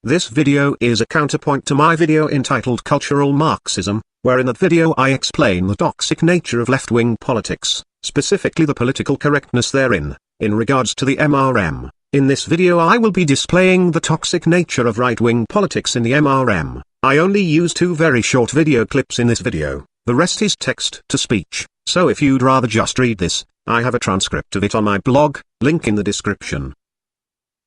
This video is a counterpoint to my video entitled Cultural Marxism, where in that video I explain the toxic nature of left-wing politics, specifically the political correctness therein, in regards to the MRM. In this video I will be displaying the toxic nature of right-wing politics in the MRM. I only use 2 very short video clips in this video, the rest is text-to-speech, so if you'd rather just read this, I have a transcript of it on my blog, link in the description.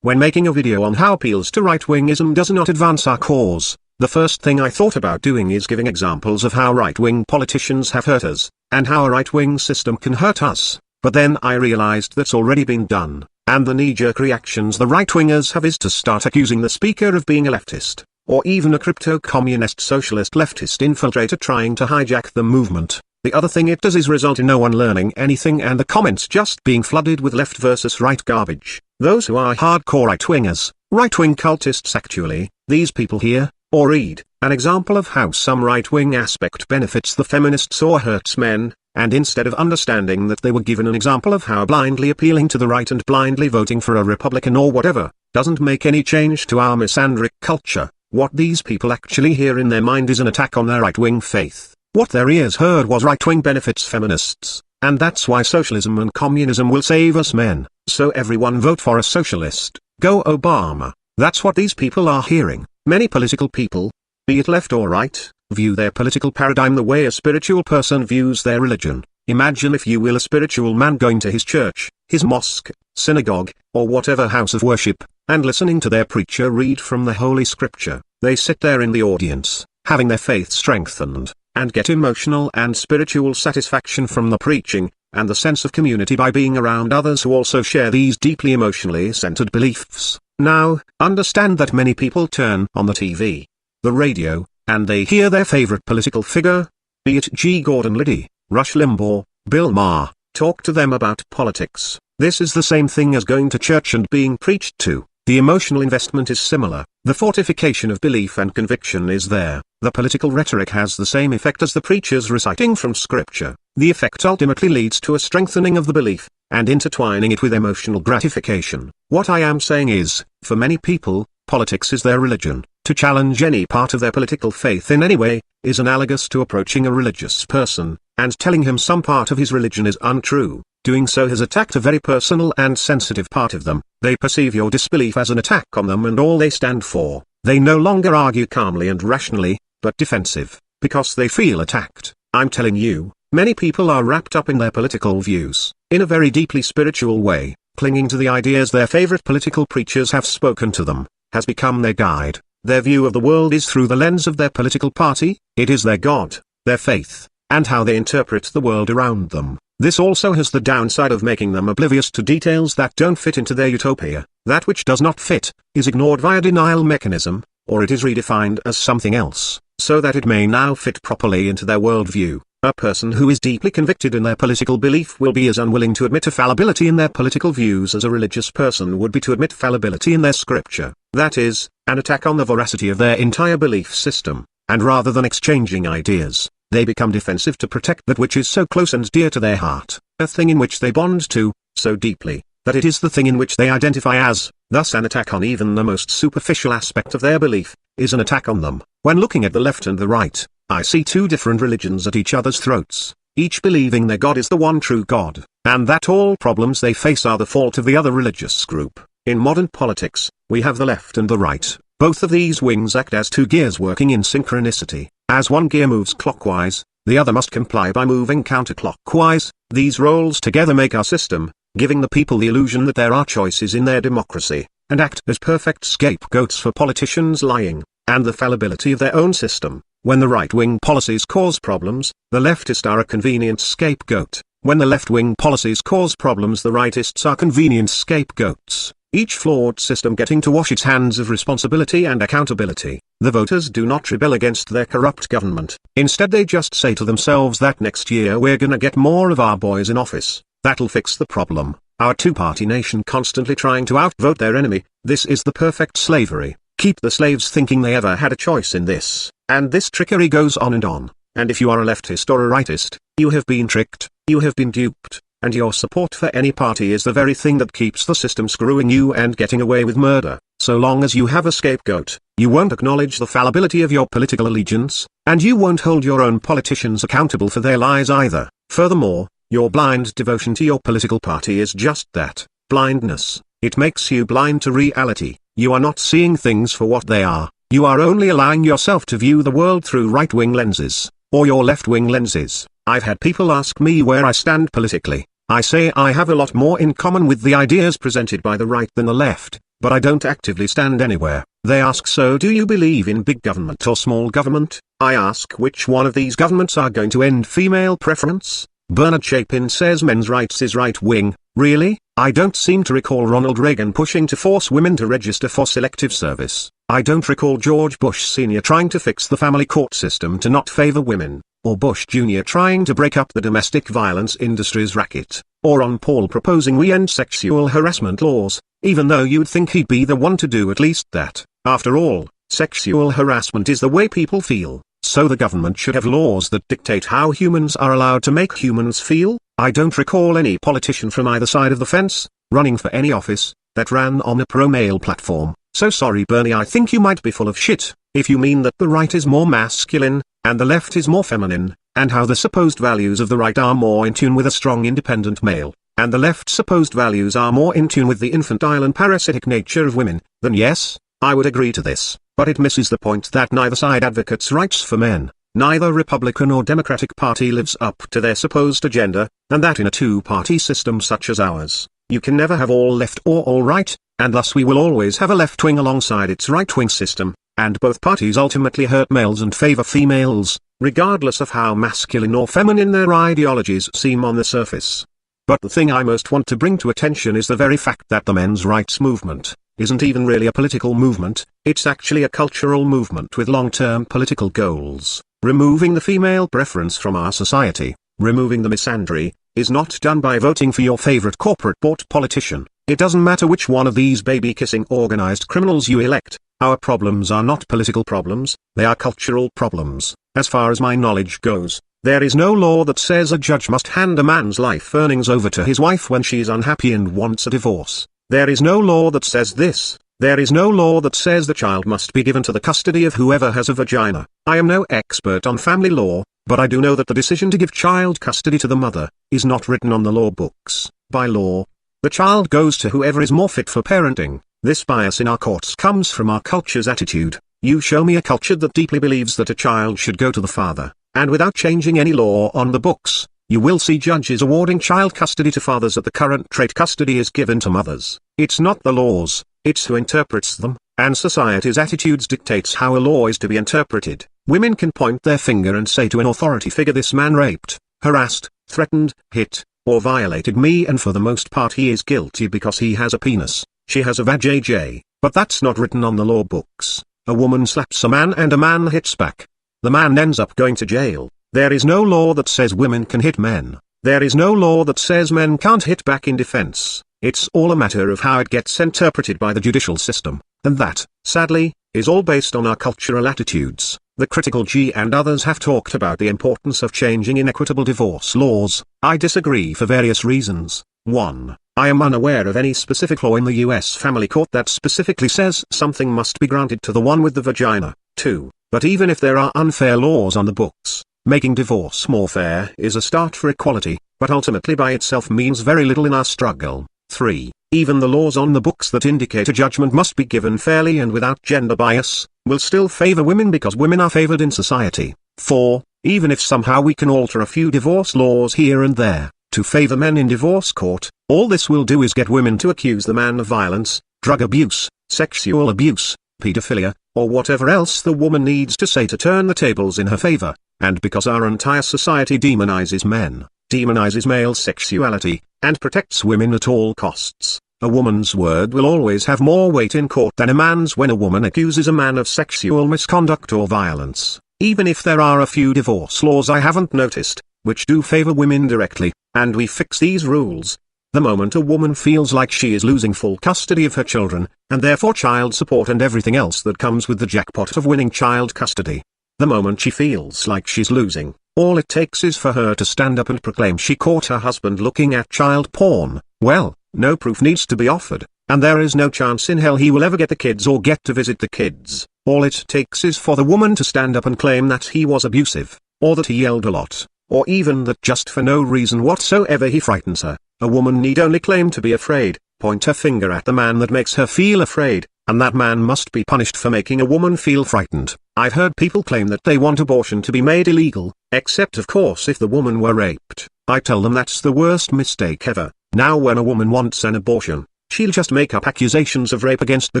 When making a video on how appeals to right-wingism does not advance our cause, the first thing I thought about doing is giving examples of how right-wing politicians have hurt us, and how a right-wing system can hurt us, but then I realized that's already been done, and the knee-jerk reactions the right-wingers have is to start accusing the speaker of being a leftist, or even a crypto-communist socialist leftist infiltrator trying to hijack the movement. The other thing it does is result in no one learning anything and the comments just being flooded with left versus right garbage. Those who are hardcore right-wingers, right-wing cultists actually, these people hear, or read, an example of how some right-wing aspect benefits the feminists or hurts men, and instead of understanding that they were given an example of how blindly appealing to the right and blindly voting for a Republican or whatever, doesn't make any change to our misandric culture, what these people actually hear in their mind is an attack on their right-wing faith. What their ears heard was right-wing benefits feminists, and that's why socialism and communism will save us men, so everyone vote for a socialist, go Obama. That's what these people are hearing. Many political people, be it left or right, view their political paradigm the way a spiritual person views their religion. Imagine, if you will, a spiritual man going to his church, his mosque, synagogue, or whatever house of worship, and listening to their preacher read from the Holy Scripture. They sit there in the audience, having their faith strengthened, and get emotional and spiritual satisfaction from the preaching, and the sense of community by being around others who also share these deeply emotionally centered beliefs. Now, understand that many people turn on the TV, the radio, and they hear their favorite political figure, be it G. Gordon Liddy, Rush Limbaugh, Bill Maher, talk to them about politics. This is the same thing as going to church and being preached to. The emotional investment is similar, the fortification of belief and conviction is there, the political rhetoric has the same effect as the preachers reciting from scripture. The effect ultimately leads to a strengthening of the belief, and intertwining it with emotional gratification. What I am saying is, for many people, politics is their religion. To challenge any part of their political faith in any way, is analogous to approaching a religious person, and telling him some part of his religion is untrue. Doing so has attacked a very personal and sensitive part of them. They perceive your disbelief as an attack on them and all they stand for. They no longer argue calmly and rationally, but defensive, because they feel attacked. I'm telling you, many people are wrapped up in their political views, in a very deeply spiritual way, clinging to the ideas their favorite political preachers have spoken to them, has become their guide. Their view of the world is through the lens of their political party, it is their God, their faith, and how they interpret the world around them. This also has the downside of making them oblivious to details that don't fit into their utopia. That which does not fit, is ignored via denial mechanism, or it is redefined as something else, so that it may now fit properly into their worldview. A person who is deeply convicted in their political belief will be as unwilling to admit a fallibility in their political views as a religious person would be to admit fallibility in their scripture. That is, an attack on the veracity of their entire belief system, and rather than exchanging ideas, they become defensive to protect that which is so close and dear to their heart, a thing in which they bond to, so deeply, that it is the thing in which they identify as. Thus an attack on even the most superficial aspect of their belief, is an attack on them. When looking at the left and the right, I see 2 different religions at each other's throats, each believing their God is the one true God, and that all problems they face are the fault of the other religious group. In modern politics, we have the left and the right. Both of these wings act as 2 gears working in synchronicity. As one gear moves clockwise, the other must comply by moving counterclockwise. These roles together make our system, giving the people the illusion that there are choices in their democracy, and act as perfect scapegoats for politicians lying, and the fallibility of their own system. When the right-wing policies cause problems, the leftists are a convenient scapegoat. When the left-wing policies cause problems, the rightists are convenient scapegoats. Each flawed system getting to wash its hands of responsibility and accountability. The voters do not rebel against their corrupt government. Instead they just say to themselves that next year we're gonna get more of our boys in office. That'll fix the problem. Our 2-party nation constantly trying to outvote their enemy. This is the perfect slavery. Keep the slaves thinking they ever had a choice in this. And this trickery goes on and on. And if you are a leftist or a rightist, you have been tricked, you have been duped. and your support for any party is the very thing that keeps the system screwing you and getting away with murder. So long as you have a scapegoat, you won't acknowledge the fallibility of your political allegiance, and you won't hold your own politicians accountable for their lies either. Furthermore, your blind devotion to your political party is just that, blindness. It makes you blind to reality. You are not seeing things for what they are. You are only allowing yourself to view the world through right-wing lenses, or your left-wing lenses. I've had people ask me where I stand politically. I say I have a lot more in common with the ideas presented by the right than the left, but I don't actively stand anywhere. They ask, so do you believe in big government or small government? I ask, which one of these governments are going to end female preference? Bernard Chapin says men's rights is right-wing. Really? I don't seem to recall Ronald Reagan pushing to force women to register for selective service. I don't recall George Bush Sr. trying to fix the family court system to not favor women, or Bush Jr. trying to break up the domestic violence industry's racket, or Ron Paul proposing we end sexual harassment laws, even though you'd think he'd be the one to do at least that. After all, sexual harassment is the way people feel, so the government should have laws that dictate how humans are allowed to make humans feel. I don't recall any politician from either side of the fence, running for any office, that ran on a pro-male platform. So sorry Bernie, I think you might be full of shit, if you mean that the right is more masculine, and the left is more feminine, and how the supposed values of the right are more in tune with a strong independent male, and the left's supposed values are more in tune with the infantile and parasitic nature of women, then yes, I would agree to this, but it misses the point that neither side advocates rights for men. Neither Republican or Democratic Party lives up to their supposed agenda, and that in a two-party system such as ours, you can never have all left or all right, and thus we will always have a left wing alongside its right-wing system, and both parties ultimately hurt males and favor females, regardless of how masculine or feminine their ideologies seem on the surface. But the thing I most want to bring to attention is the very fact that the men's rights movement isn't even really a political movement, it's actually a cultural movement with long-term political goals. Removing the female preference from our society, removing the misandry, is not done by voting for your favorite corporate-bought politician. It doesn't matter which one of these baby-kissing organized criminals you elect. Our problems are not political problems, they are cultural problems. As far as my knowledge goes, there is no law that says a judge must hand a man's life earnings over to his wife when she is unhappy and wants a divorce. There is no law that says this. There is no law that says the child must be given to the custody of whoever has a vagina. I am no expert on family law, but I do know that the decision to give child custody to the mother is not written on the law books. By law, the child goes to whoever is more fit for parenting. This bias in our courts comes from our culture's attitude. You show me a culture that deeply believes that a child should go to the father, and without changing any law on the books, you will see judges awarding child custody to fathers at the current rate custody is given to mothers. It's not the laws, it's who interprets them, and society's attitudes dictates how a law is to be interpreted. Women can point their finger and say to an authority figure, this man raped, harassed, threatened, hit, or violated me, and for the most part he is guilty because he has a penis, she has a vajayjay, but that's not written on the law books. A woman slaps a man and a man hits back. The man ends up going to jail. There is no law that says women can hit men. There is no law that says men can't hit back in defense. It's all a matter of how it gets interpreted by the judicial system, and that, sadly, is all based on our cultural attitudes. The Critical G and others have talked about the importance of changing inequitable divorce laws. I disagree for various reasons. 1. I am unaware of any specific law in the US family court that specifically says something must be granted to the one with the vagina. 2. But even if there are unfair laws on the books, making divorce more fair is a start for equality, but ultimately by itself means very little in our struggle. 3. Even the laws on the books that indicate a judgment must be given fairly and without gender bias, will still favor women because women are favored in society. 4. Even if somehow we can alter a few divorce laws here and there, to favor men in divorce court, all this will do is get women to accuse the man of violence, drug abuse, sexual abuse, pedophilia, or whatever else the woman needs to say to turn the tables in her favor. And because our entire society demonizes men, demonizes male sexuality, and protects women at all costs, a woman's word will always have more weight in court than a man's when a woman accuses a man of sexual misconduct or violence. Even if there are a few divorce laws I haven't noticed, which do favor women directly, and we fix these rules, the moment a woman feels like she is losing full custody of her children, and therefore child support and everything else that comes with the jackpot of winning child custody, the moment she feels like she's losing, All it takes is for her to stand up and proclaim she caught her husband looking at child porn. Well, no proof needs to be offered, and there is no chance in hell he will ever get the kids or get to visit the kids. All it takes is for the woman to stand up and claim that he was abusive, or that he yelled a lot, or even that just for no reason whatsoever he frightens her. A woman need only claim to be afraid, point her finger at the man that makes her feel afraid, and that man must be punished for making a woman feel frightened. I've heard people claim that they want abortion to be made illegal, except of course if the woman were raped. I tell them that's the worst mistake ever. Now when a woman wants an abortion, she'll just make up accusations of rape against the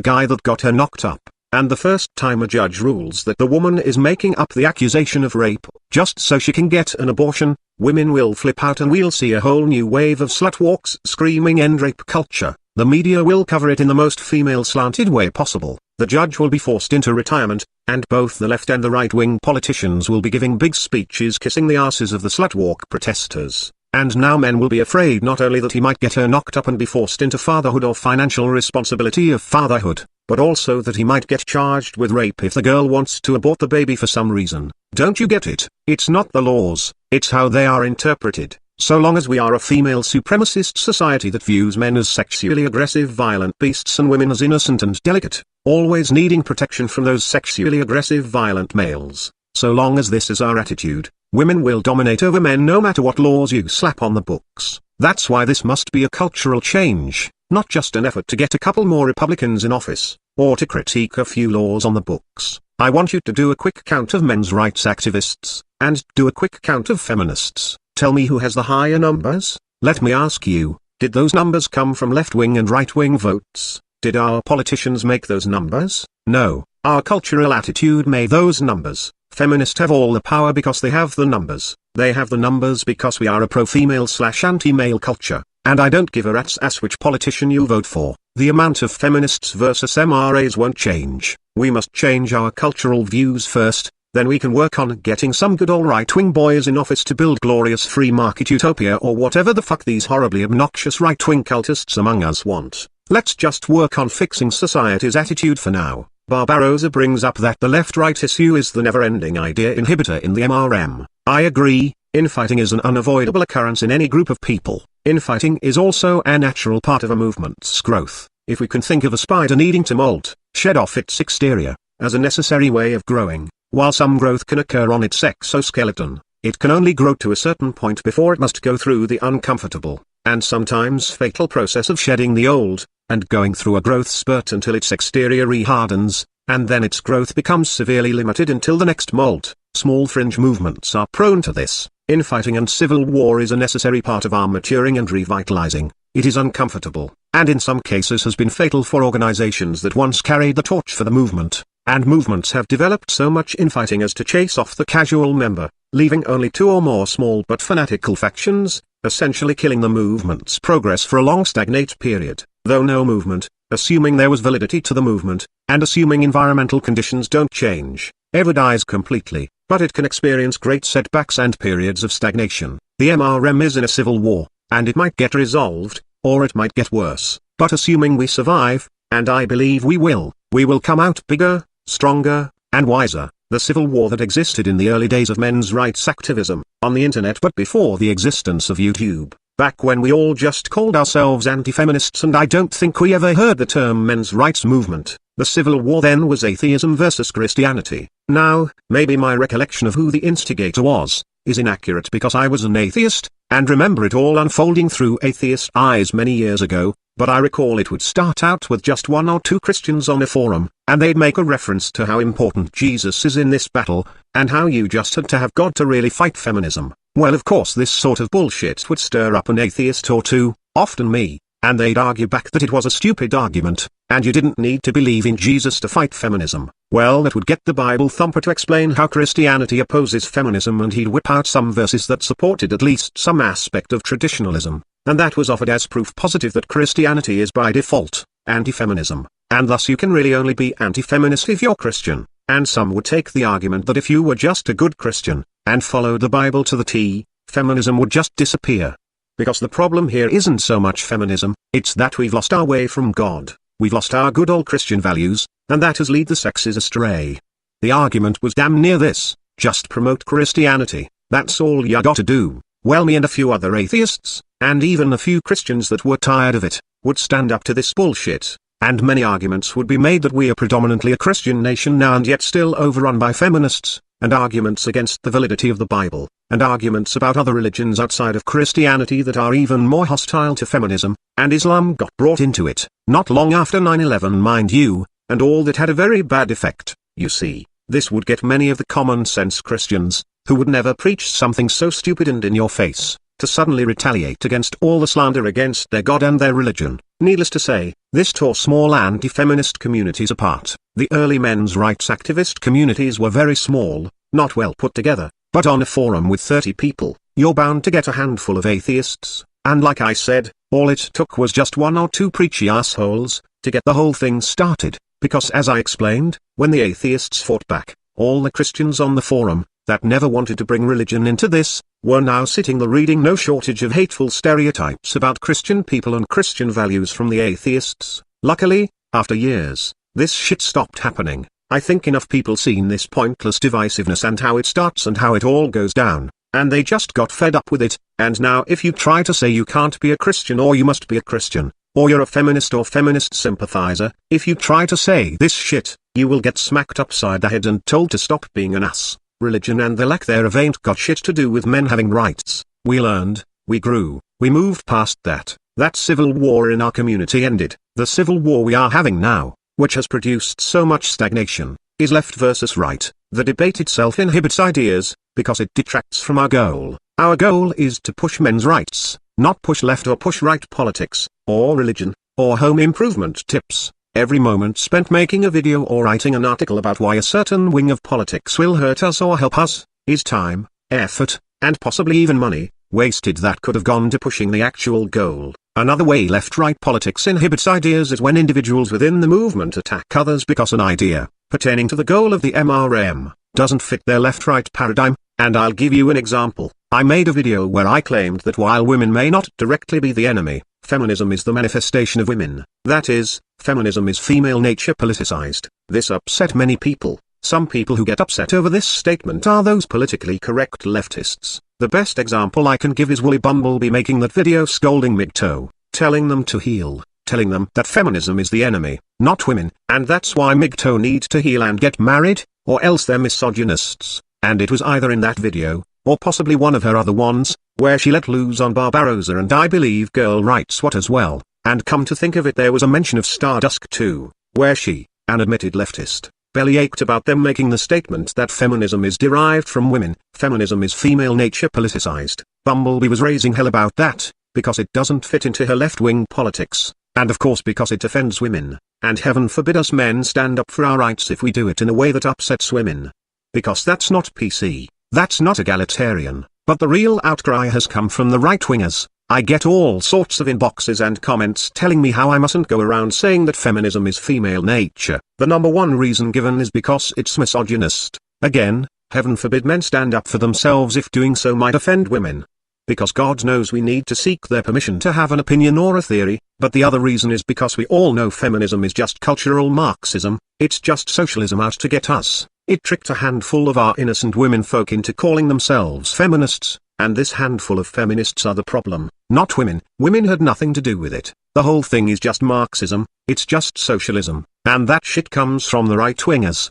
guy that got her knocked up, and the first time a judge rules that the woman is making up the accusation of rape, just so she can get an abortion, women will flip out and we'll see a whole new wave of slut walks screaming end rape culture. The media will cover it in the most female-slanted way possible. The judge will be forced into retirement, and both the left and the right-wing politicians will be giving big speeches kissing the asses of the slutwalk protesters. And now men will be afraid not only that he might get her knocked up and be forced into fatherhood or financial responsibility of fatherhood, but also that he might get charged with rape if the girl wants to abort the baby for some reason. Don't you get it? It's not the laws, it's how they are interpreted. So long as we are a female supremacist society that views men as sexually aggressive violent beasts and women as innocent and delicate, always needing protection from those sexually aggressive violent males, so long as this is our attitude, women will dominate over men no matter what laws you slap on the books. That's why this must be a cultural change, not just an effort to get a couple more Republicans in office, or to critique a few laws on the books. I want you to do a quick count of men's rights activists, and do a quick count of feminists. Tell me who has the higher numbers? Let me ask you, did those numbers come from left-wing and right-wing votes? Did our politicians make those numbers? No, our cultural attitude made those numbers. Feminists have all the power because they have the numbers. They have the numbers because we are a pro-female/anti-male culture, and I don't give a rat's ass which politician you vote for. The amount of feminists versus MRAs won't change. We must change our cultural views first. Then we can work on getting some good old right-wing boys in office to build glorious free market utopia or whatever the fuck these horribly obnoxious right-wing cultists among us want. Let's just work on fixing society's attitude for now. Barbarossa brings up that the left-right issue is the never-ending idea inhibitor in the MRM. I agree, infighting is an unavoidable occurrence in any group of people. Infighting is also a natural part of a movement's growth. If we can think of a spider needing to molt, shed off its exterior, as a necessary way of growing, while some growth can occur on its exoskeleton, it can only grow to a certain point before it must go through the uncomfortable, and sometimes fatal process of shedding the old, and going through a growth spurt until its exterior re-hardens, and then its growth becomes severely limited until the next molt. Small fringe movements are prone to this. Infighting and civil war is a necessary part of our maturing and revitalizing. It is uncomfortable, and in some cases has been fatal for organizations that once carried the torch for the movement. And movements have developed so much infighting as to chase off the casual member, leaving only two or more small but fanatical factions, essentially killing the movement's progress for a long stagnate period. Though no movement, assuming there was validity to the movement, and assuming environmental conditions don't change, ever dies completely, but it can experience great setbacks and periods of stagnation. The MRM is in a civil war, and it might get resolved, or it might get worse, but assuming we survive, and I believe we will come out bigger, stronger, and wiser. The civil war that existed in the early days of men's rights activism, on the internet but before the existence of YouTube, back when we all just called ourselves anti-feminists and I don't think we ever heard the term men's rights movement. The civil war then was atheism versus Christianity. Now, maybe my recollection of who the instigator was, is inaccurate because I was an atheist, and remember it all unfolding through atheist eyes many years ago, but I recall it would start out with just one or two Christians on a forum, and they'd make a reference to how important Jesus is in this battle, and how you just had to have God to really fight feminism. Well, of course this sort of bullshit would stir up an atheist or two, often me, and they'd argue back that it was a stupid argument, and you didn't need to believe in Jesus to fight feminism. Well, that would get the Bible thumper to explain how Christianity opposes feminism, and he'd whip out some verses that supported at least some aspect of traditionalism, and that was offered as proof positive that Christianity is by default anti-feminism, and thus you can really only be anti-feminist if you're Christian. And some would take the argument that if you were just a good Christian, and followed the Bible to the T, feminism would just disappear. Because the problem here isn't so much feminism, it's that we've lost our way from God, we've lost our good old Christian values, and that has led the sexes astray. The argument was damn near this: just promote Christianity, That's all ya gotta do. Well, me and a few other atheists, and even a few Christians that were tired of it, would stand up to this bullshit. And many arguments would be made that we are predominantly a Christian nation now and yet still overrun by feminists, and arguments against the validity of the Bible, and arguments about other religions outside of Christianity that are even more hostile to feminism, and Islam got brought into it, not long after 9/11 mind you, and all that had a very bad effect. You see, this would get many of the common sense Christians, who would never preach something so stupid and in your face, to suddenly retaliate against all the slander against their God and their religion. Needless to say, this tore small anti-feminist communities apart. The early men's rights activist communities were very small, not well put together, but on a forum with 30 people, you're bound to get a handful of atheists, and like I said, all it took was just one or two preachy assholes, to get the whole thing started, because as I explained, when the atheists fought back, all the Christians on the forum, that never wanted to bring religion into this, were now sitting there reading no shortage of hateful stereotypes about Christian people and Christian values from the atheists. Luckily, after years, this shit stopped happening. I think enough people seen this pointless divisiveness and how it starts and how it all goes down, and they just got fed up with it, and now if you try to say you can't be a Christian or you must be a Christian, or you're a feminist or feminist sympathizer, if you try to say this shit, you will get smacked upside the head and told to stop being an ass. Religion and the lack thereof ain't got shit to do with men having rights. We learned, we grew, we moved past that. That civil war in our community ended. The civil war we are having now, which has produced so much stagnation, is left versus right. The debate itself inhibits ideas, because it detracts from our goal. Our goal is to push men's rights, not push left or push right politics, or religion, or home improvement tips. Every moment spent making a video or writing an article about why a certain wing of politics will hurt us or help us, is time, effort, and possibly even money, wasted that could have gone to pushing the actual goal. Another way left-right politics inhibits ideas is when individuals within the movement attack others because an idea, pertaining to the goal of the MRM, doesn't fit their left-right paradigm, and I'll give you an example. I made a video where I claimed that while women may not directly be the enemy, feminism is the manifestation of women. That is, feminism is female nature politicized. This upset many people. Some people who get upset over this statement are those politically correct leftists. The best example I can give is Woolly Bumblebee making that video scolding MGTOW, telling them to heal, telling them that feminism is the enemy, not women, and that's why MGTOW need to heal and get married, or else they're misogynists. And it was either in that video, or possibly one of her other ones, where she let loose on Barbarossa and I believe Girl Writes What as well, and come to think of it there was a mention of Stardust too, where she, an admitted leftist, bellyached about them making the statement that feminism is derived from women, feminism is female nature politicized. Bumblebee was raising hell about that, because it doesn't fit into her left-wing politics, and of course because it offends women, and heaven forbid us men stand up for our rights if we do it in a way that upsets women. Because that's not PC, that's not egalitarian, but the real outcry has come from the right-wingers. I get all sorts of inboxes and comments telling me how I mustn't go around saying that feminism is female nature. The number one reason given is because it's misogynist. Again, heaven forbid men stand up for themselves if doing so might offend women. Because God knows we need to seek their permission to have an opinion or a theory, but the other reason is because we all know feminism is just cultural Marxism, it's just socialism out to get us. It tricked a handful of our innocent women folk into calling themselves feminists, and this handful of feminists are the problem, not women. Women had nothing to do with it. The whole thing is just Marxism, it's just socialism, and that shit comes from the right-wingers.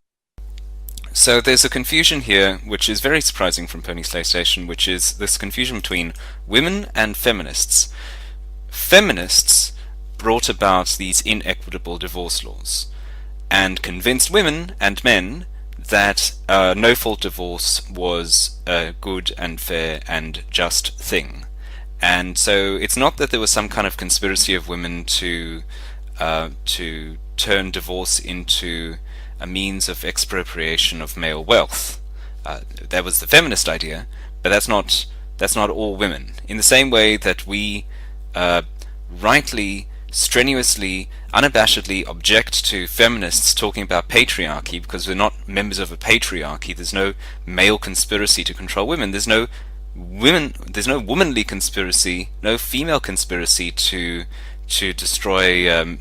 So there's a confusion here, which is very surprising from Pony Slay Station, which is this confusion between women and feminists. Feminists brought about these inequitable divorce laws, and convinced women and men that no-fault divorce was a good and fair and just thing. And so it's not that there was some kind of conspiracy of women to turn divorce into a means of expropriation of male wealth. That was the feminist idea, but that's not all women. In the same way that we rightly, strenuously, unabashedly object to feminists talking about patriarchy because we're not members of a patriarchy. There's no male conspiracy to control women. There's no womanly conspiracy, no female conspiracy to destroy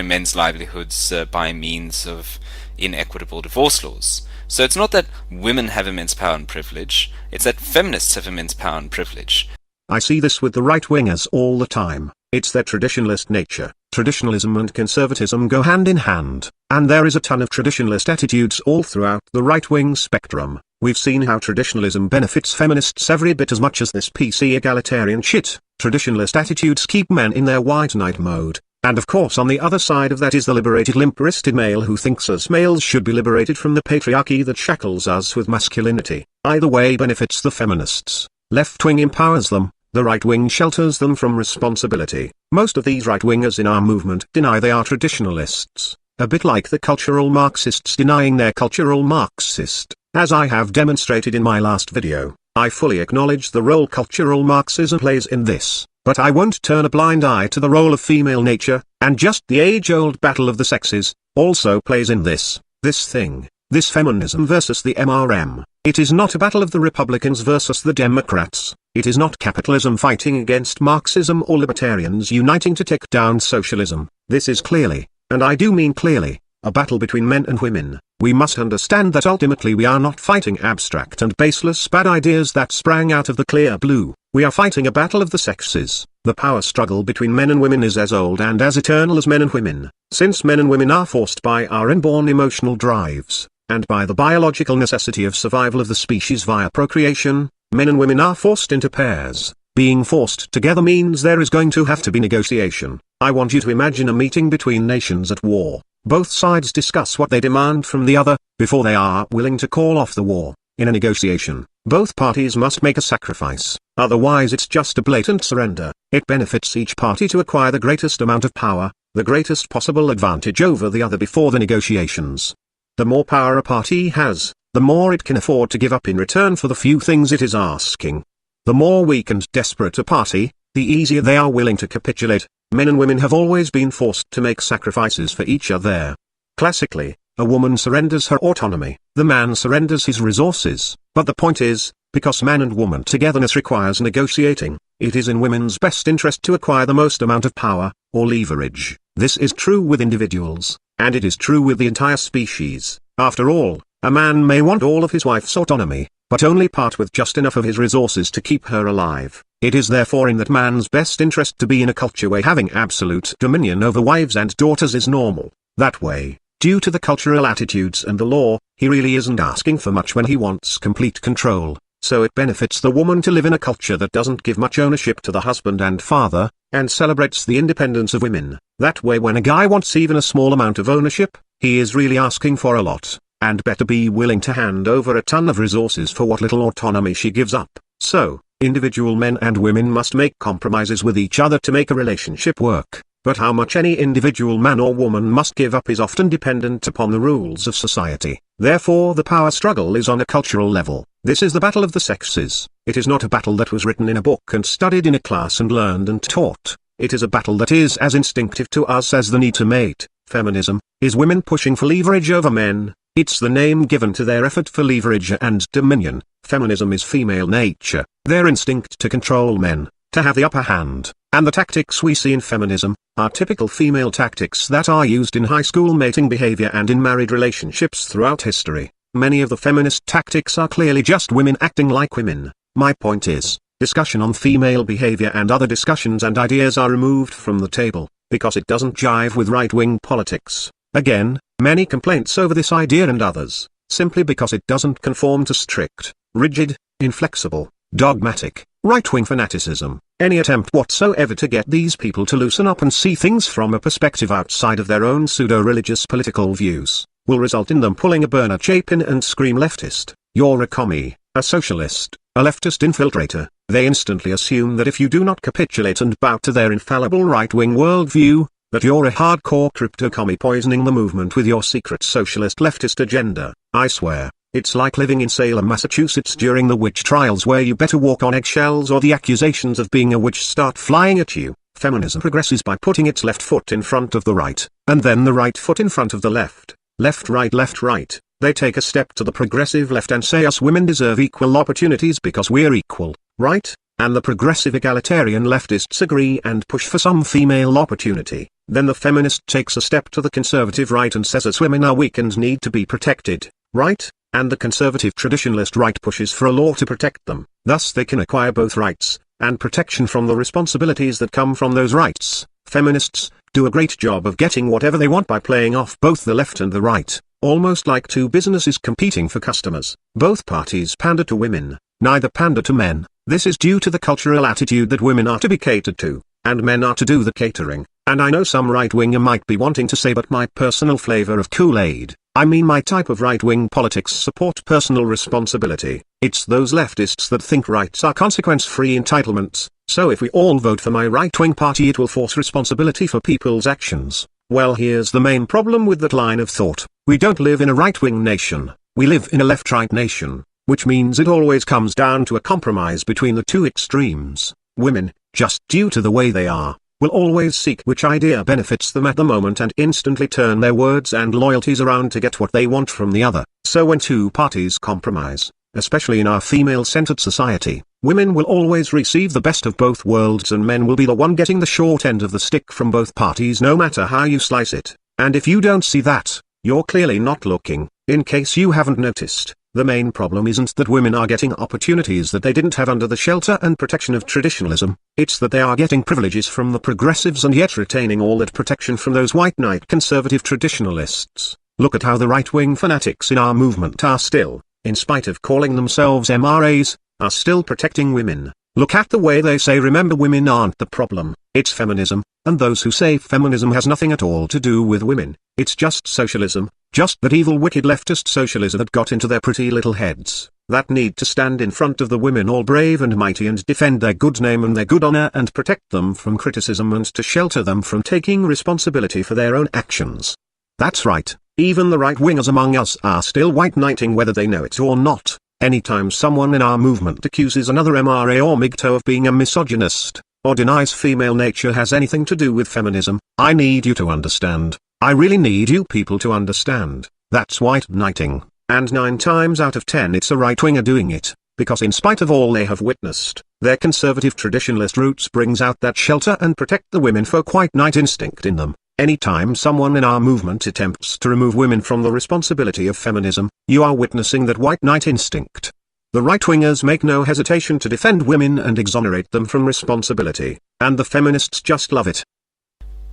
men's livelihoods by means of inequitable divorce laws. So it's not that women have immense power and privilege, it's that feminists have immense power and privilege. I see this with the right-wingers all the time. It's their traditionalist nature. Traditionalism and conservatism go hand in hand, and there is a ton of traditionalist attitudes all throughout the right-wing spectrum. We've seen how traditionalism benefits feminists every bit as much as this PC egalitarian shit. Traditionalist attitudes keep men in their white knight mode. And of course on the other side of that is the liberated limp-wristed male who thinks us males should be liberated from the patriarchy that shackles us with masculinity. Either way benefits the feminists. Left-wing empowers them, the right-wing shelters them from responsibility. Most of these right-wingers in our movement deny they are traditionalists, a bit like the cultural Marxists denying they're cultural Marxist. As I have demonstrated in my last video, I fully acknowledge the role cultural Marxism plays in this, but I won't turn a blind eye to the role of female nature, and just the age-old battle of the sexes, also plays in this thing. This feminism versus the MRM. It is not a battle of the Republicans versus the Democrats. It is not capitalism fighting against Marxism or libertarians uniting to take down socialism. This is clearly, and I do mean clearly, a battle between men and women. We must understand that ultimately we are not fighting abstract and baseless bad ideas that sprang out of the clear blue. We are fighting a battle of the sexes. The power struggle between men and women is as old and as eternal as men and women. Since men and women are forced by our inborn emotional drives, and by the biological necessity of survival of the species via procreation, men and women are forced into pairs. Being forced together means there is going to have to be negotiation. I want you to imagine a meeting between nations at war. Both sides discuss what they demand from the other, before they are willing to call off the war. In a negotiation, both parties must make a sacrifice, otherwise it's just a blatant surrender. It benefits each party to acquire the greatest amount of power, the greatest possible advantage over the other before the negotiations. The more power a party has, the more it can afford to give up in return for the few things it is asking. The more weak and desperate a party, the easier they are willing to capitulate. Men and women have always been forced to make sacrifices for each other. Classically, a woman surrenders her autonomy, the man surrenders his resources. But the point is, because man and woman togetherness requires negotiating, it is in women's best interest to acquire the most amount of power, or leverage. This is true with individuals, and it is true with the entire species. After all, a man may want all of his wife's autonomy, but only part with just enough of his resources to keep her alive. It is therefore in that man's best interest to be in a culture where having absolute dominion over wives and daughters is normal. That way, due to the cultural attitudes and the law, he really isn't asking for much when he wants complete control. So it benefits the woman to live in a culture that doesn't give much ownership to the husband and father, and celebrates the independence of women. That way when a guy wants even a small amount of ownership, he is really asking for a lot, and better be willing to hand over a ton of resources for what little autonomy she gives up. So, individual men and women must make compromises with each other to make a relationship work. But how much any individual man or woman must give up is often dependent upon the rules of society. Therefore the power struggle is on a cultural level. This is the battle of the sexes. It is not a battle that was written in a book and studied in a class and learned and taught. It is a battle that is as instinctive to us as the need to mate. Feminism is women pushing for leverage over men. It's the name given to their effort for leverage and dominion. Feminism is female nature, their instinct to control men, to have the upper hand. And the tactics we see in feminism are typical female tactics that are used in high school mating behavior and in married relationships throughout history. Many of the feminist tactics are clearly just women acting like women. My point is, discussion on female behavior and other discussions and ideas are removed from the table, because it doesn't jive with right-wing politics. Again, many complaints over this idea and others, simply because it doesn't conform to strict, rigid, inflexible, dogmatic, right-wing fanaticism. Any attempt whatsoever to get these people to loosen up and see things from a perspective outside of their own pseudo-religious political views, will result in them pulling a Bernard Chapin and scream leftist. You're a commie, a socialist, a leftist infiltrator. They instantly assume that if you do not capitulate and bow to their infallible right-wing worldview, that you're a hardcore crypto-commie poisoning the movement with your secret socialist leftist agenda. I swear, it's like living in Salem, Massachusetts during the witch trials where you better walk on eggshells or the accusations of being a witch start flying at you. Feminism progresses by putting its left foot in front of the right, and then the right foot in front of the left. Left right left right. They take a step to the progressive left and say us women deserve equal opportunities because we're equal, right? And the progressive egalitarian leftists agree and push for some female opportunity. Then the feminist takes a step to the conservative right and says us women are weak and need to be protected, right? And the conservative traditionalist right pushes for a law to protect them. Thus they can acquire both rights, and protection from the responsibilities that come from those rights. Feminists do a great job of getting whatever they want by playing off both the left and the right, almost like two businesses competing for customers. Both parties pander to women, neither pander to men. This is due to the cultural attitude that women are to be catered to, and men are to do the catering. And I know some right-winger might be wanting to say, but my personal flavor of Kool-Aid, I mean my type of right-wing politics, support personal responsibility. It's those leftists that think rights are consequence-free entitlements, so if we all vote for my right-wing party it will force responsibility for people's actions. Well, here's the main problem with that line of thought. We don't live in a right-wing nation, we live in a left-right nation, which means it always comes down to a compromise between the two extremes. Women, just due to the way they are, will always seek which idea benefits them at the moment and instantly turn their words and loyalties around to get what they want from the other. So when two parties compromise, especially in our female-centered society, women will always receive the best of both worlds and men will be the one getting the short end of the stick from both parties no matter how you slice it. And if you don't see that, you're clearly not looking. In case you haven't noticed, the main problem isn't that women are getting opportunities that they didn't have under the shelter and protection of traditionalism, it's that they are getting privileges from the progressives and yet retaining all that protection from those white knight conservative traditionalists. Look at how the right-wing fanatics in our movement are still, in spite of calling themselves MRAs, are still protecting women. Look at the way they say remember women aren't the problem, it's feminism, and those who say feminism has nothing at all to do with women, it's just socialism, just that evil wicked leftist socialism that got into their pretty little heads, that need to stand in front of the women all brave and mighty and defend their good name and their good honor and protect them from criticism and to shelter them from taking responsibility for their own actions. That's right, even the right-wingers among us are still white-knighting whether they know it or not. Anytime someone in our movement accuses another MRA or MGTOW of being a misogynist, or denies female nature has anything to do with feminism, I need you to understand. I really need you people to understand. That's white knighting, and 9 times out of 10 it's a right-winger doing it, because in spite of all they have witnessed, their conservative traditionalist roots brings out that shelter and protect the women folk white knight instinct in them. Anytime someone in our movement attempts to remove women from the responsibility of feminism, you are witnessing that white knight instinct. The right-wingers make no hesitation to defend women and exonerate them from responsibility, and the feminists just love it.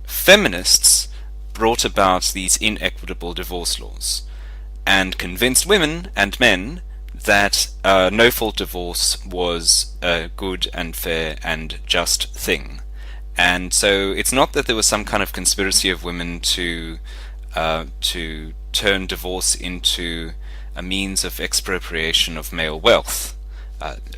Feminists brought about these inequitable divorce laws, and convinced women and men that no-fault divorce was a good and fair and just thing. And so it's not that there was some kind of conspiracy of women to turn divorce into a means of expropriation of male wealth.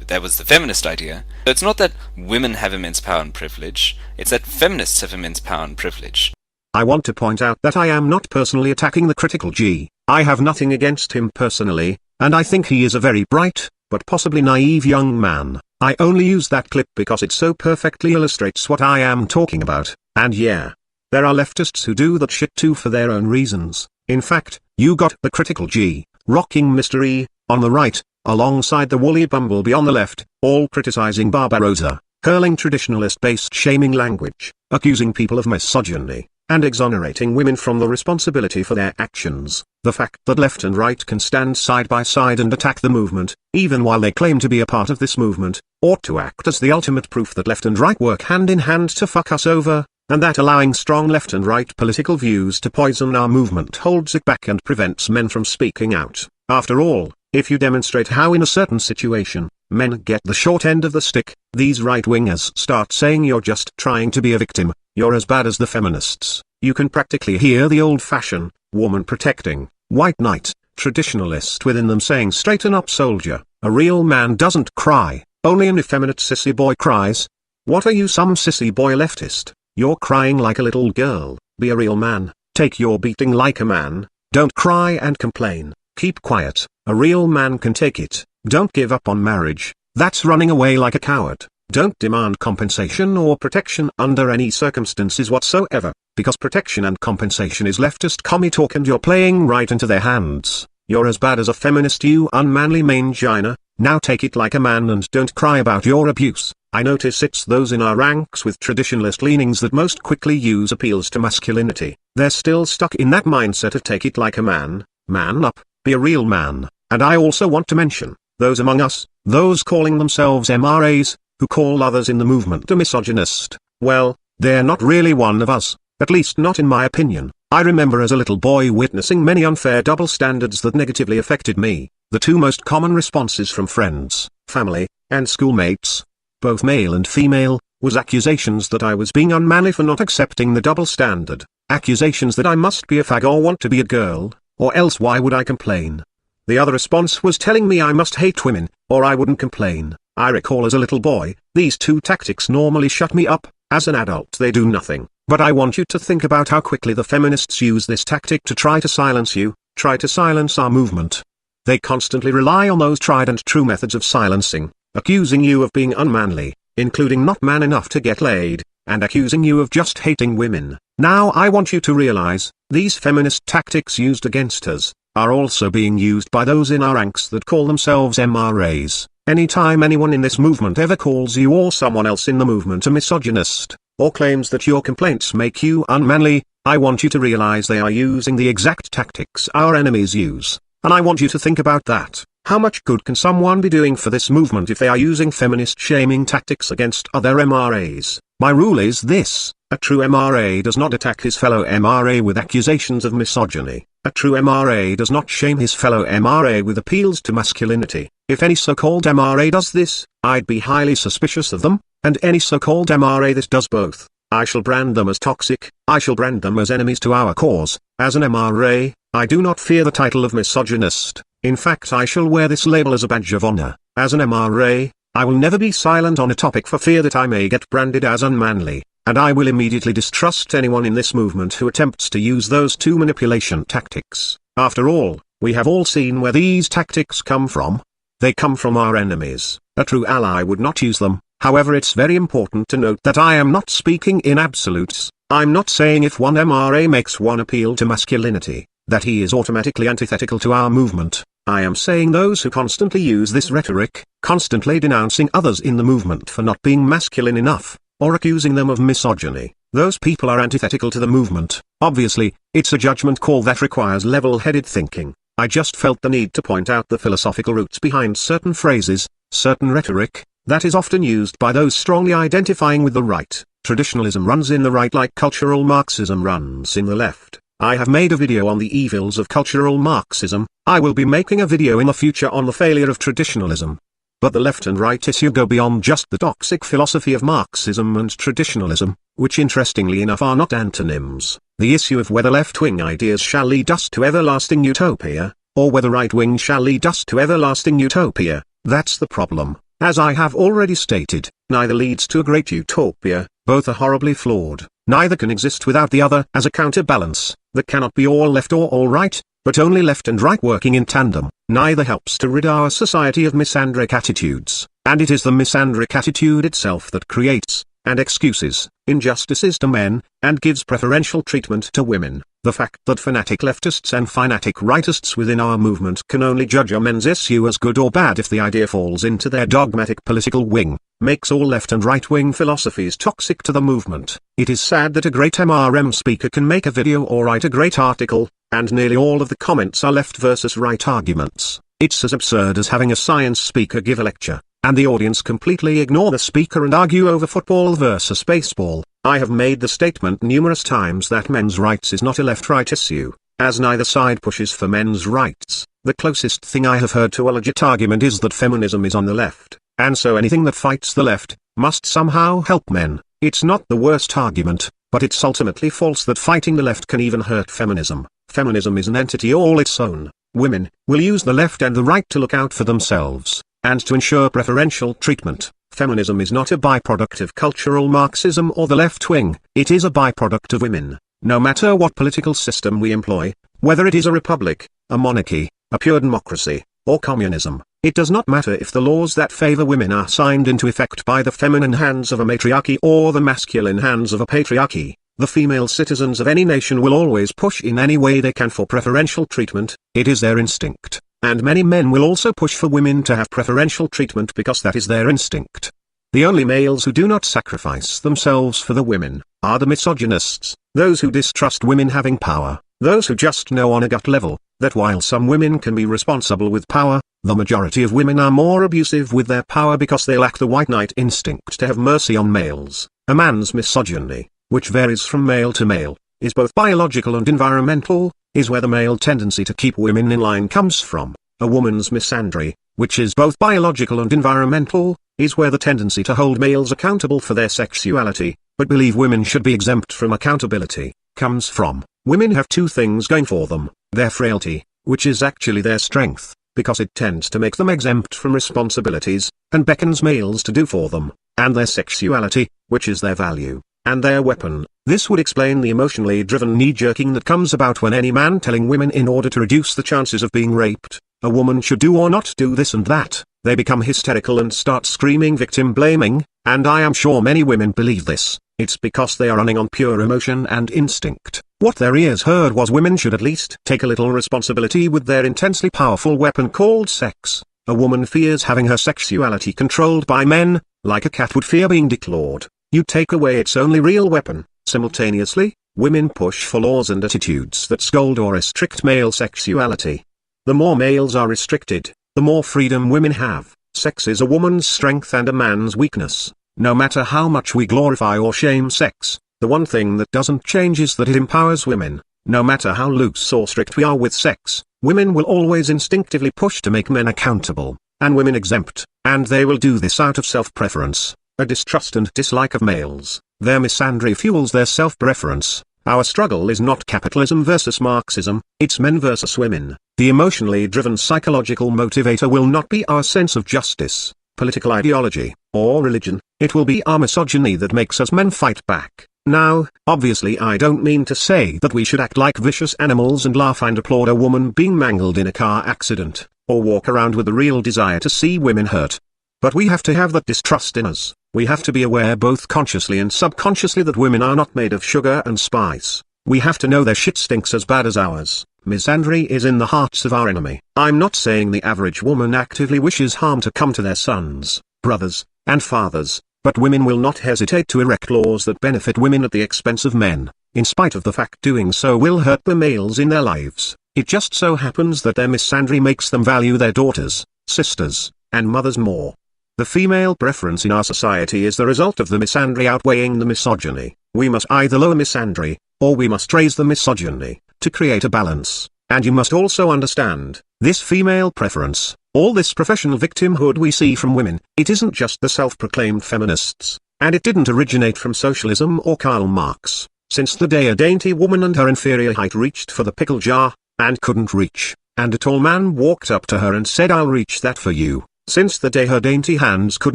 That was the feminist idea. So it's not that women have immense power and privilege, it's that feminists have immense power and privilege. I want to point out that I am not personally attacking the critical G. I have nothing against him personally, and I think he is a very bright, but possibly naive young man. I only use that clip because it so perfectly illustrates what I am talking about, and yeah, there are leftists who do that shit too for their own reasons. In fact, you got the critical G, rocking Mr. E, on the right, alongside the woolly bumblebee on the left, all criticizing Barbarossa, hurling traditionalist-based shaming language, accusing people of misogyny, and exonerating women from the responsibility for their actions. The fact that left and right can stand side by side and attack the movement, even while they claim to be a part of this movement, ought to act as the ultimate proof that left and right work hand in hand to fuck us over, and that allowing strong left and right political views to poison our movement holds it back and prevents men from speaking out. After all, if you demonstrate how in a certain situation, men get the short end of the stick, these right-wingers start saying you're just trying to be a victim, you're as bad as the feminists. You can practically hear the old-fashioned, woman-protecting, white knight, traditionalist within them saying straighten up soldier, a real man doesn't cry, only an effeminate sissy boy cries. What are you, some sissy boy leftist? You're crying like a little girl, be a real man, take your beating like a man, don't cry and complain, keep quiet, a real man can take it, don't give up on marriage, that's running away like a coward, don't demand compensation or protection under any circumstances whatsoever, because protection and compensation is leftist commie talk and you're playing right into their hands. You're as bad as a feminist, you unmanly mangina. Now take it like a man and don't cry about your abuse. I notice it's those in our ranks with traditionalist leanings that most quickly use appeals to masculinity. They're still stuck in that mindset of take it like a man, man up, be a real man. And I also want to mention those among us, those calling themselves MRAs, who call others in the movement a misogynist. Well, they're not really one of us, at least not in my opinion. I remember as a little boy witnessing many unfair double standards that negatively affected me. The two most common responses from friends, family, and schoolmates, both male and female, was accusations that I was being unmanly for not accepting the double standard, accusations that I must be a fag or want to be a girl, or else why would I complain? The other response was telling me I must hate women, or I wouldn't complain. I recall as a little boy, these two tactics normally shut me up. As an adult they do nothing. But I want you to think about how quickly the feminists use this tactic to try to silence you, try to silence our movement. They constantly rely on those tried and true methods of silencing, accusing you of being unmanly, including not man enough to get laid, and accusing you of just hating women. Now I want you to realize, these feminist tactics used against us, are also being used by those in our ranks that call themselves MRAs. Anytime anyone in this movement ever calls you or someone else in the movement a misogynist, or claims that your complaints make you unmanly, I want you to realize they are using the exact tactics our enemies use. And I want you to think about that. How much good can someone be doing for this movement if they are using feminist shaming tactics against other MRAs? My rule is this: a true MRA does not attack his fellow MRA with accusations of misogyny. A true MRA does not shame his fellow MRA with appeals to masculinity. If any so-called MRA does this, I'd be highly suspicious of them, and any so-called MRA that does both, I shall brand them as toxic, I shall brand them as enemies to our cause. As an MRA, I do not fear the title of misogynist. In fact, I shall wear this label as a badge of honor. As an MRA, I will never be silent on a topic for fear that I may get branded as unmanly, and I will immediately distrust anyone in this movement who attempts to use those two manipulation tactics. After all, we have all seen where these tactics come from. They come from our enemies. A true ally would not use them. However, it's very important to note that I am not speaking in absolutes. I'm not saying if one MRA makes one appeal to masculinity, that he is automatically antithetical to our movement. I am saying those who constantly use this rhetoric, constantly denouncing others in the movement for not being masculine enough, or accusing them of misogyny, those people are antithetical to the movement. Obviously, it's a judgment call that requires level-headed thinking. I just felt the need to point out the philosophical roots behind certain phrases, certain rhetoric, that is often used by those strongly identifying with the right. Traditionalism runs in the right like cultural Marxism runs in the left. I have made a video on the evils of cultural Marxism. I will be making a video in the future on the failure of traditionalism. But the left and right issue go beyond just the toxic philosophy of Marxism and traditionalism, which interestingly enough are not antonyms. The issue of whether left-wing ideas shall lead us to everlasting utopia, or whether right-wing shall lead us to everlasting utopia, that's the problem. As I have already stated, neither leads to a great utopia, both are horribly flawed. Neither can exist without the other as a counterbalance. There cannot be all left or all right, but only left and right working in tandem. Neither helps to rid our society of misandric attitudes, and it is the misandric attitude itself that creates, and excuses, injustices to men, and gives preferential treatment to women. The fact that fanatic leftists and fanatic rightists within our movement can only judge a men's issue as good or bad if the idea falls into their dogmatic political wing, makes all left and right-wing philosophies toxic to the movement. It is sad that a great MRM speaker can make a video or write a great article, and nearly all of the comments are left versus right arguments. It's as absurd as having a science speaker give a lecture, and the audience completely ignore the speaker and argue over football versus baseball. I have made the statement numerous times that men's rights is not a left-right issue, as neither side pushes for men's rights. The closest thing I have heard to a legit argument is that feminism is on the left, and so anything that fights the left, must somehow help men. It's not the worst argument, but it's ultimately false that fighting the left can even hurt feminism. Feminism is an entity all its own. Women will use the left and the right to look out for themselves, and to ensure preferential treatment. Feminism is not a byproduct of cultural Marxism or the left wing, it is a byproduct of women. No matter what political system we employ, whether it is a republic, a monarchy, a pure democracy, or communism, it does not matter if the laws that favor women are signed into effect by the feminine hands of a matriarchy or the masculine hands of a patriarchy. The female citizens of any nation will always push in any way they can for preferential treatment. It is their instinct. And many men will also push for women to have preferential treatment because that is their instinct. The only males who do not sacrifice themselves for the women are the misogynists, those who distrust women having power, those who just know on a gut level that while some women can be responsible with power, the majority of women are more abusive with their power because they lack the white knight instinct to have mercy on males. A man's misogyny, which varies from male to male, is both biological and environmental, is where the male tendency to keep women in line comes from. A woman's misandry, which is both biological and environmental, is where the tendency to hold males accountable for their sexuality, but believe women should be exempt from accountability, comes from. Women have two things going for them: their frailty, which is actually their strength, because it tends to make them exempt from responsibilities, and beckons males to do for them, and their sexuality, which is their value, and their weapon. This would explain the emotionally driven knee-jerking that comes about when any man telling women in order to reduce the chances of being raped, a woman should do or not do this and that, they become hysterical and start screaming victim blaming, and I am sure many women believe this. It's because they are running on pure emotion and instinct. What their ears heard was women should at least take a little responsibility with their intensely powerful weapon called sex. A woman fears having her sexuality controlled by men, like a cat would fear being declawed. You take away its only real weapon. Simultaneously, women push for laws and attitudes that scold or restrict male sexuality. The more males are restricted, the more freedom women have. Sex is a woman's strength and a man's weakness. No matter how much we glorify or shame sex, the one thing that doesn't change is that it empowers women. No matter how loose or strict we are with sex, women will always instinctively push to make men accountable, and women exempt, and they will do this out of self-preference, a distrust and dislike of males. Their misandry fuels their self-preference. Our struggle is not capitalism versus Marxism, it's men versus women. The emotionally driven psychological motivator will not be our sense of justice, political ideology, or religion, it will be our misogyny that makes us men fight back. Now, obviously I don't mean to say that we should act like vicious animals and laugh and applaud a woman being mangled in a car accident, or walk around with a real desire to see women hurt. But we have to have that distrust in us. We have to be aware both consciously and subconsciously that women are not made of sugar and spice. We have to know their shit stinks as bad as ours. Misandry is in the hearts of our enemy. I'm not saying the average woman actively wishes harm to come to their sons, brothers, and fathers, but women will not hesitate to erect laws that benefit women at the expense of men, in spite of the fact doing so will hurt the males in their lives. It just so happens that their misandry makes them value their daughters, sisters, and mothers more. The female preference in our society is the result of the misandry outweighing the misogyny. We must either lower misandry, or we must raise the misogyny, to create a balance. And you must also understand, this female preference, all this professional victimhood we see from women, it isn't just the self-proclaimed feminists, and it didn't originate from socialism or Karl Marx. Since the day a dainty woman and her inferior height reached for the pickle jar, and couldn't reach, and a tall man walked up to her and said I'll reach that for you. Since the day her dainty hands could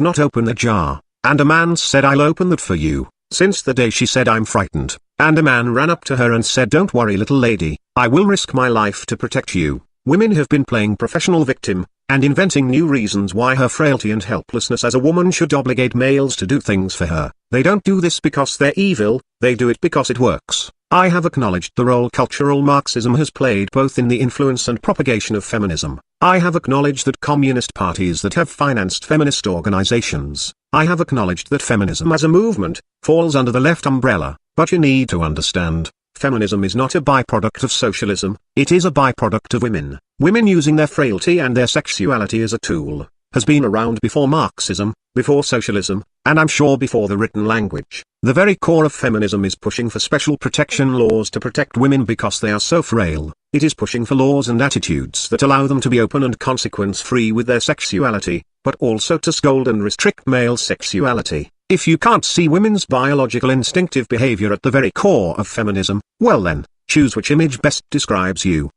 not open the jar, and a man said I'll open that for you. Since the day she said I'm frightened, and a man ran up to her and said don't worry little lady, I will risk my life to protect you. Women have been playing professional victim, and inventing new reasons why her frailty and helplessness as a woman should obligate males to do things for her. They don't do this because they're evil, they do it because it works. I have acknowledged the role cultural Marxism has played both in the influence and propagation of feminism. I have acknowledged that communist parties that have financed feminist organizations. I have acknowledged that feminism as a movement falls under the left umbrella, but you need to understand, feminism is not a byproduct of socialism, it is a byproduct of women. Women using their frailty and their sexuality as a tool, has been around before Marxism, before socialism, and I'm sure before the written language. The very core of feminism is pushing for special protection laws to protect women because they are so frail. It is pushing for laws and attitudes that allow them to be open and consequence-free with their sexuality, but also to scold and restrict male sexuality. If you can't see women's biological instinctive behavior at the very core of feminism, well then, choose which image best describes you.